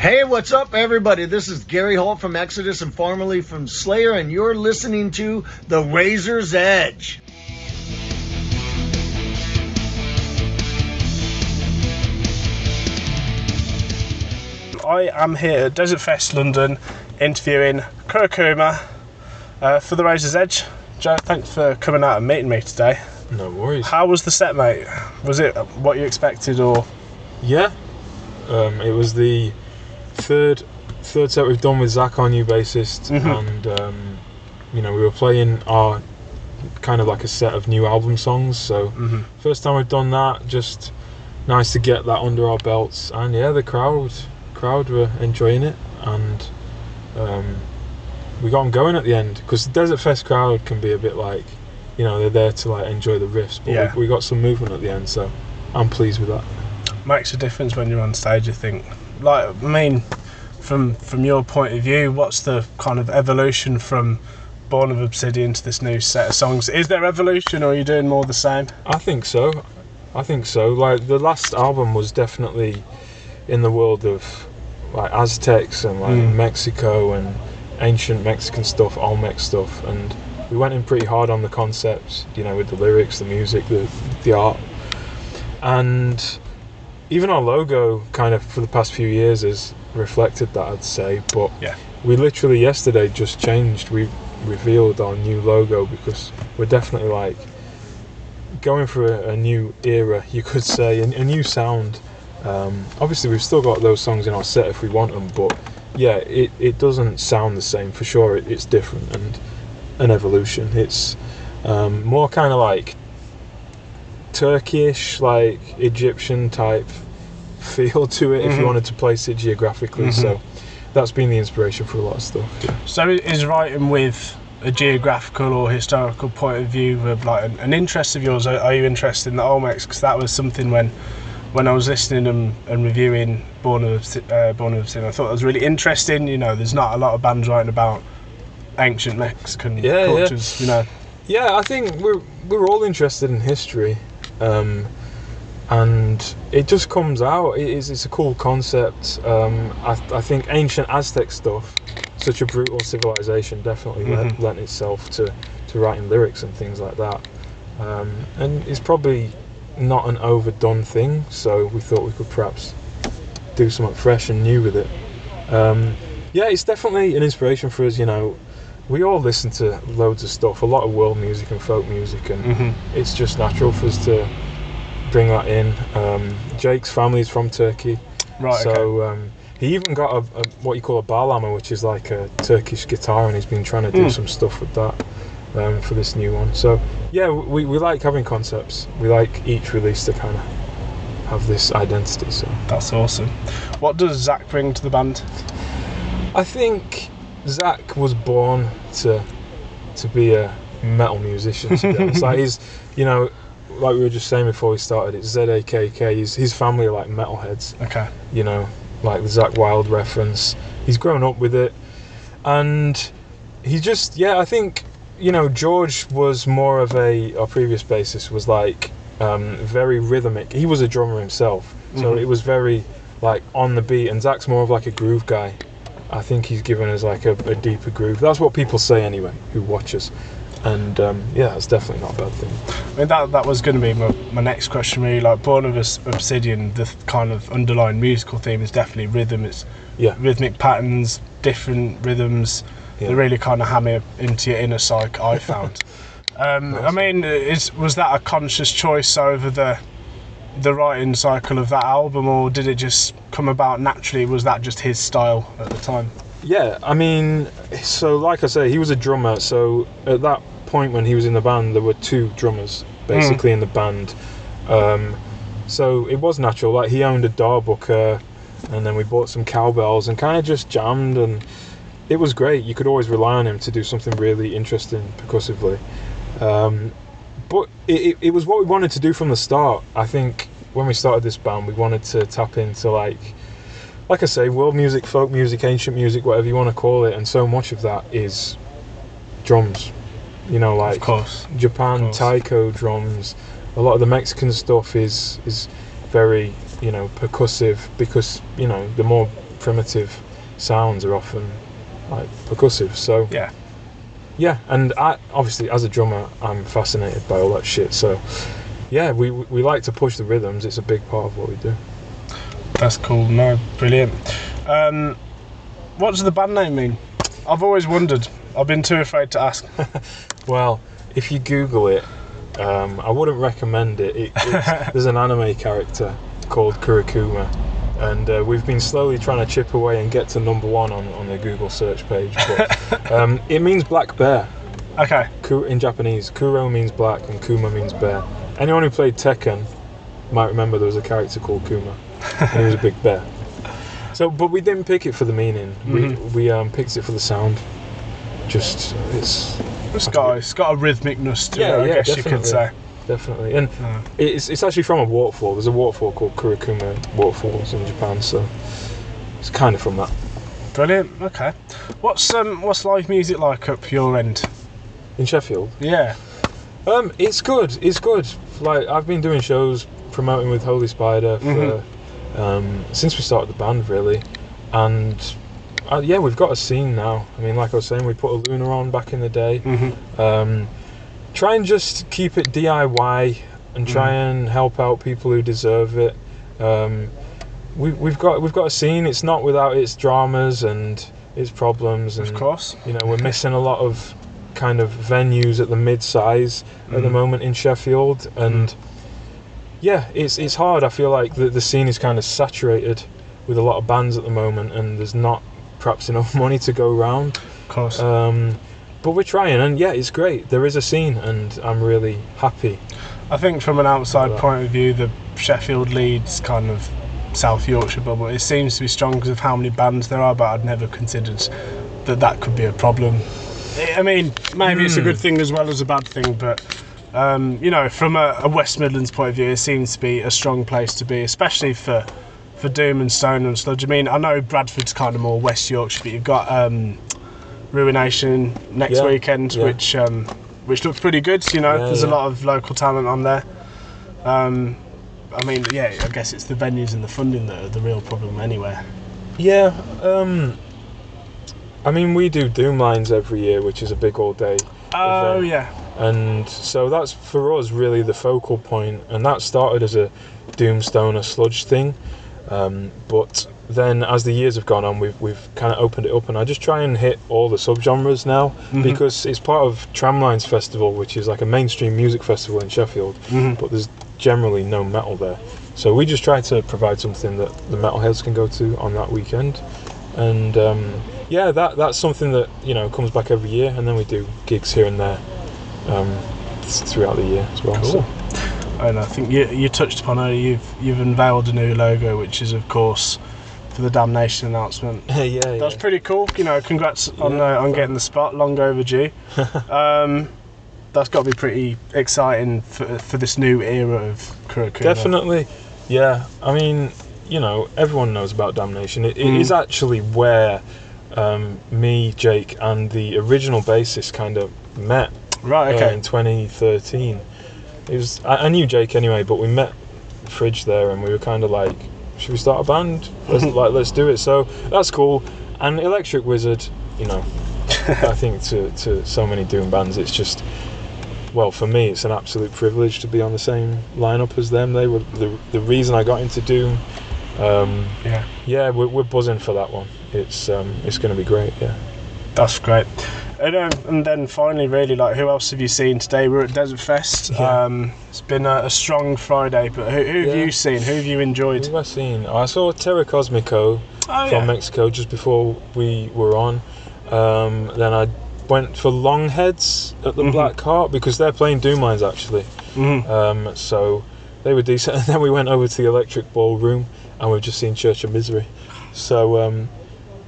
Hey, what's up, everybody? This is Gary Holt from Exodus and formerly from Slayer, and you're listening to The Razor's Edge. I am here at Desertfest London interviewing Kurokuma for The Razor's Edge. Joe, thanks for coming out and meeting me today. No worries. How was the set, mate? Was it what you expected, or...? Yeah. It was the third set we've done with Zach, our new bassist, and we were playing our kind of like a set of new album songs, so first time we've done that, just nice to get that under our belts. And yeah, the crowd were enjoying it, and we got them going at the end, because the Desert Fest crowd can be a bit like, they're there to like enjoy the riffs, but we got some movement at the end, so I'm pleased with that. Makes a difference when you're on stage, I think. Like, I mean, from your point of view, what's the kind of evolution from Born of Obsidian to this new set of songs? Is there evolution, or are you doing more the same? I think so. Like, the last album was definitely in the world of like Aztecs and like Mexico and ancient Mexican stuff, Olmec stuff, and we went in pretty hard on the concepts, with the lyrics, the music, the art, and even our logo kind of for the past few years has reflected that, I'd say. But we literally yesterday just changed. We revealed our new logo, because we're definitely like going for a new era, you could say, a new sound. Obviously we've still got those songs in our set if we want them, but yeah, it doesn't sound the same for sure. It's different and an evolution. It's more kind of like Turkish, like Egyptian type feel to it, if you wanted to place it geographically. So that's been the inspiration for a lot of stuff. Yeah. So is writing with a geographical or historical point of view of like an interest of yours? Are you interested in the Olmecs? Because that was something when I was listening and reviewing Born of Obsidian, I thought it was really interesting. There's not a lot of bands writing about ancient Mexican cultures. Yeah, I think we're all interested in history, and it just comes out. It's a cool concept. I think ancient Aztec stuff, such a brutal civilization, definitely lent itself to writing lyrics and things like that, and it's probably not an overdone thing, so we thought we could perhaps do something fresh and new with it. It's definitely an inspiration for us. We all listen to loads of stuff, a lot of world music and folk music, and it's just natural for us to bring that in. Jake's family is from Turkey, right? So he even got a what you call a bağlama, which is like a Turkish guitar, and he's been trying to do some stuff with that for this new one. So yeah, we like having concepts. We like each release to kind of have this identity. So that's awesome. What does Zach bring to the band? I think Zach was born to be a metal musician, to be honest. Like, he's, like we were just saying before we started, it's ZAKK. His family are like metalheads. Okay. Like the Zach Wilde reference. He's grown up with it, and he just, I think, George was more of our previous bassist was like very rhythmic. He was a drummer himself, so it was very like on the beat, and Zach's more of like a groove guy. I think he's given us like a deeper groove. That's what people say anyway, who watch us. And that's definitely not a bad thing. I mean, that was going to be my next question, really. Like, Born of Obsidian, the kind of underlying musical theme is definitely rhythm. It's rhythmic patterns, different rhythms. They really kind of hammer into your inner psyche, I found. I mean, was that a conscious choice over the writing cycle of that album, or did it just come about naturally? Was that just his style at the time? Yeah, I mean, so like I say, he was a drummer, so at that point when he was in the band, there were two drummers basically in the band, so it was natural. Like, he owned a darbuka, and then we bought some cowbells and kind of just jammed, and it was great. You could always rely on him to do something really interesting percussively. But it was what we wanted to do from the start. I think when we started this band, we wanted to tap into like I say, world music, folk music, ancient music, whatever you want to call it, and so much of that is drums. Like, of course, Japan, taiko drums. A lot of the Mexican stuff is very, percussive, because, the more primitive sounds are often like percussive. So yeah, and I obviously as a drummer I'm fascinated by all that shit. So yeah, we like to push the rhythms. It's a big part of what we do. That's cool. No, brilliant. What does the band name mean? I've always wondered. I've been too afraid to ask. Well, if you Google it, I wouldn't recommend it. There's an anime character called Kurokuma, and we've been slowly trying to chip away and get to number 1 on the Google search page. But it means black bear. Okay. In Japanese, Kuro means black and Kuma means bear. Anyone who played Tekken might remember there was a character called Kuma, and he was a big bear. So, but we didn't pick it for the meaning. We picked it for the sound. Just it's got a rhythmicness to it, I guess definitely. You could say. Definitely, and it's actually from a waterfall. There's a waterfall called Kurokuma waterfalls in Japan, so it's kind of from that. Brilliant. Okay, what's live music like up your end in Sheffield? Yeah, it's good. It's good. Like I've been doing shows promoting with Holy Spider for since we started the band, really, and yeah, we've got a scene now. I mean, like I was saying, we put a Luna on back in the day. Try and just keep it DIY and try and help out people who deserve it. We've got a scene. It's not without its dramas and its problems. And, of course, you know, we're missing a lot of kind of venues at the mid-size at the moment in Sheffield, and yeah, it's hard. I feel like the scene is kind of saturated with a lot of bands at the moment, and there's not perhaps enough money to go around. Of course. But we're trying, and yeah, it's great. There is a scene, and I'm really happy. I think from an outside point of view, the Sheffield Leeds kind of South Yorkshire bubble, it seems to be strong because of how many bands there are, but I'd never considered that could be a problem. I mean, maybe it's a good thing as well as a bad thing, but you know, from a West Midlands point of view, it seems to be a strong place to be, especially for doom and stone and sludge. I mean, I know Bradford's kind of more West Yorkshire, but you've got Ruination next weekend, which looks pretty good. You know, there's a lot of local talent on there. I mean, yeah, I guess it's the venues and the funding that are the real problem anyway. Yeah, I mean, we do Doom Lines every year, which is a big all-day event. Yeah. And so that's, for us, really the focal point. And that started as a Doom, Stoner, Sludge thing. But then as the years have gone on, we've kind of opened it up, and I just try and hit all the subgenres now, because it's part of Tramlines Festival, which is like a mainstream music festival in Sheffield, but there's generally no metal there. So we just try to provide something that the metalheads can go to on that weekend, and yeah, that's something that, you know, comes back every year, and then we do gigs here and there throughout the year as well. Cool. So. And I think you touched upon it. You've unveiled a new logo, which is of course for the Damnation announcement. That's pretty cool. You know, congrats on getting the spot. Long overdue. That's got to be pretty exciting for this new era of Kurokuma. Definitely. Yeah. I mean, you know, everyone knows about Damnation. It is actually where me, Jake, and the original bassist kind of met. Right. Okay. In 2013. I knew Jake anyway, but we met the Fridge there, and we were kind of like, should we start a band? Let's do it. So that's cool. And Electric Wizard, you know, I think to so many Doom bands, it's just, well, for me, it's an absolute privilege to be on the same lineup as them. They were the reason I got into Doom. Yeah, we're buzzing for that one. It's going to be great. Yeah, that's great. And then finally, really, like, who else have you seen today? We're at Desertfest. It's been a strong Friday, but who have you seen? Who have you enjoyed? Who have I seen? I saw Terra Cosmico from Mexico just before we were on. Then I went for Longheads at the Black Heart, because they're playing Doom Lines actually. So they were decent. And then we went over to the Electric Ballroom, and we've just seen Church of Misery. So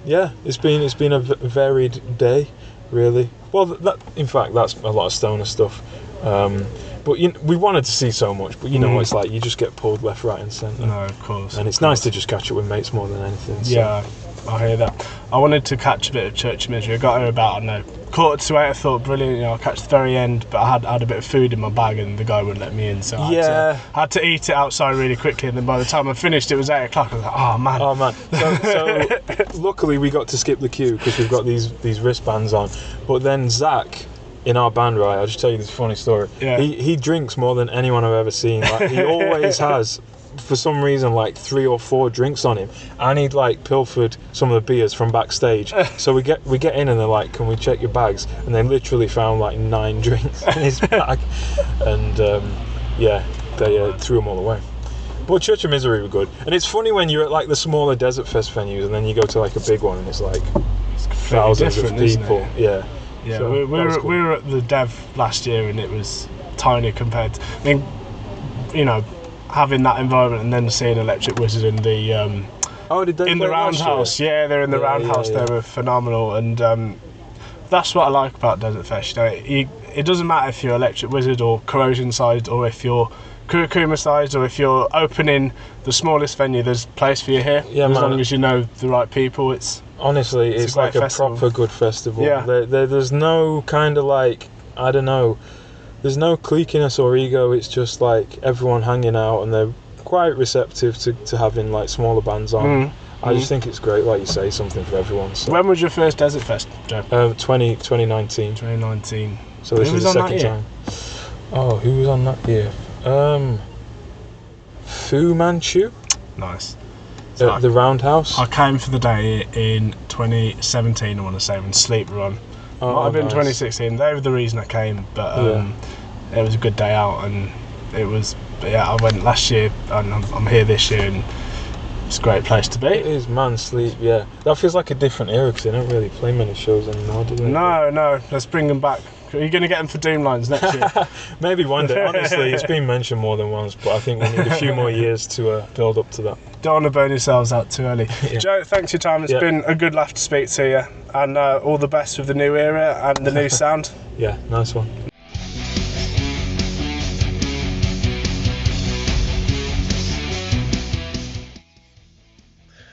yeah, it's been a varied day. Really? Well, in fact, that's a lot of stoner stuff. But we wanted to see so much, but you know what it's like, you just get pulled left, right and centre. No, of course. And it's nice to just catch up with mates more than anything. So. Yeah, I hear that. I wanted to catch a bit of Church of Misery. I got here about, I don't know, quarter to 8, I thought, brilliant, you know, I'll catch the very end, but I had a bit of food in my bag and the guy wouldn't let me in, so I had to eat it outside really quickly, and then by the time I finished it was 8 o'clock. I was like, oh man. So luckily we got to skip the queue because we've got these wristbands on. But then Zach, in our band, right, I'll just tell you this funny story. Yeah. He drinks more than anyone I've ever seen. Like, he always has, for some reason, like 3 or 4 drinks on him, and he'd like pilfered some of the beers from backstage. So we get in and they're like, can we check your bags? And they literally found like 9 drinks in his bag, and they threw them all away. But Church of Misery were good, and it's funny when you're at like the smaller Desertfest venues and then you go to like a big one and it's like thousands of people. Yeah. So we were at the Dev last year and it was tiny compared to, I mean, you know, having that environment and then seeing Electric Wizard in the did they in the Roundhouse? Yeah, they're in the Roundhouse. Yeah. They were phenomenal, and that's what I like about Desertfest. You know, it doesn't matter if you're Electric Wizard or Corrosion side, or if you're Kurokuma side, or if you're opening the smallest venue. There's a place for you here. Yeah, as long as you know the right people. Honestly, it's like a proper good festival. Yeah. There's no kind of like, I don't know, there's no cliquiness or ego. It's just like everyone hanging out, and they're quite receptive to having like smaller bands on. I just think it's great, like you say, something for everyone. So. When was your first Desertfest, Joe? 2019. 2019. So this is the second time. Oh, who was on that year? Fu Manchu. Nice. The Roundhouse. I came for the day in 2017, I want to say, when Sleep Run. Might have been 2016. They were the reason I came, but it was a good day out, and it was. I went last year, and I'm here this year, and it's a great place to be. It is, man. Sleep, yeah. That feels like a different era because they don't really play many shows anymore, do they? No. Let's bring them back. Are you going to get them for Doom Lines next year? Maybe one day. Honestly, it's been mentioned more than once, but I think we need a few more years to build up to that. Don't want to burn yourselves out too early. Yeah. Joe, thanks for your time. It's been a good laugh to speak to you, and all the best with the new era and the new sound. Yeah, nice one.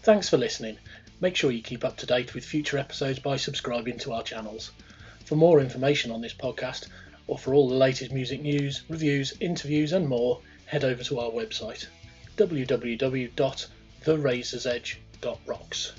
Thanks for listening. Make sure you keep up to date with future episodes by subscribing to our channels. For more information on this podcast, or for all the latest music news, reviews, interviews and more, head over to our website www.therazorsedge.rocks.